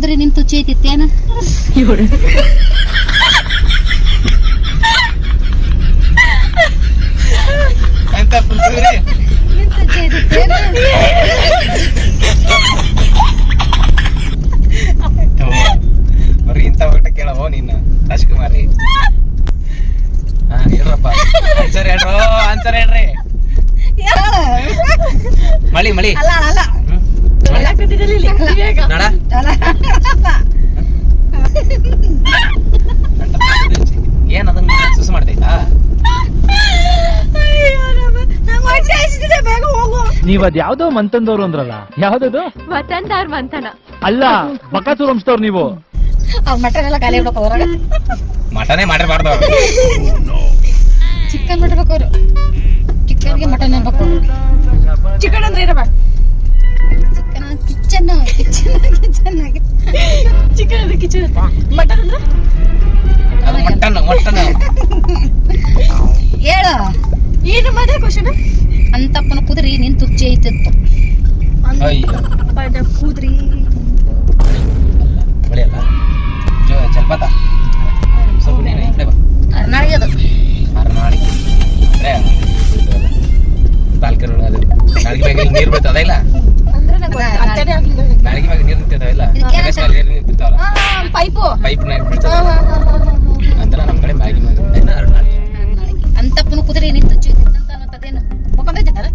ಕುದುರೆ ನಿಂತು ಚೇತಿತ್ತೇನ ನಿಂತು ಚೇತಿತ್ತೇನ ಬರೀ ಇಂಥ ಊಟ ಕೇಳವೋ ನೀನು ರಾಜ್ಕುಮಾರಿ. ಹಾ ಹೇಳ್ರಪ್ಪ, ಆನ್ಸರ್ ಹೇಳ್ರಿ. ಮಳಿ ಮಳಿ ಅಲ್ಲ ಅಲ್ಲ ನೋಡ ಏನ್ ಅದನ್ನ ಸುಸು ಮಾಡ್ತೈತಾ? ನೀವ್ ಅದ್ ಯಾವ್ದೋ ಮಂತಂದವ್ರು ಅಂದ್ರಲ್ಲ, ಯಾವ್ದದು ವತನ್ದಾರ್ ಮಂಥನ ಅಲ್ಲ, ಬಕಾಸೂರ್ ವಂಶದವ್ರು ನೀವು. ಮಟನ್ ಎಲ್ಲ ಖಾಲಿ ಬಿಡ್ಬೇಕು ಹೊರಗ. ಮಟನೇ ಮಾಡಿರ್ಬಾರ್ದು. ಚಿಕನ್ ಮಾಡ್ಬೇಕು ಅವ್ರು. ಚಿಕನ್ಗೆ ಮಟನ್ ಅನ್ಬೇಕು. ಚಿಕನ್ ಅಂದ್ರೆ ಏನಪ್ಪ? ಚಿಕನ್ ಕಿಚನ್ ಚಿಕನ್ ಅಂದ್ರೆ ಕಿಚನ್. ಮಟನ್ ಅಂದ್ರೆ ಅದು ಮಟನ್ ಹೇಳು. ಏನು ಮದ ಕ್ವಶನ್? ಅಂತಪ್ಪನ ಕುದುರೆ ನಿಂತು ಚೇತಿತ್ತು. ಅಯ್ಯೋ ಕೂದ್ರಿ ಮಳಿ ಅಲ್ಲ, ಜಲಪಾತ. ಸ್ವಲ್ಪ ನೀನು ಈ ಕಡೆ ಬಾ. ಕರ್ನಾಟಕ ಅದು ಕರ್ನಾಟಕ ಅಂದ್ರೆ ನಾಲ್ಕು ಅದು ನಾಲ್ಕು ಮ್ಯಾಗ ನೀರು ಬೀಳ್ತದ ಇಲ್ಲ? ಅಂದ್ರೆ ನಂಗೆ ಅರ್ಥನೇ ಆಗ್ಲಿಲ್ಲ. ನಾಲ್ಕು ಮ್ಯಾಗ ನೀರು ನಿಂತಿರ್ತಾವ ಇಲ್ಲ? ನೀರು ನಿಂತಿರ್ತಾವಲ್ಲ, ಪೈಪು ಪೈಪ್ನಾಗ ಬೀಳ್ತದ ಅಂದ್ರೆ ನಮ್ಮ ಕಡೆ ಮ್ಯಾಗಿ ಮ್ಯಾಗ ಅರುಣಾಚಲ. ಅಂತಪ್ಪನ ಕುದುರೆ ನಿಂತು ಚೇತಿತ್ತು ಅಂತ ಅನ್ನೋದೇನು ಮುಖಂಡೈತಾರ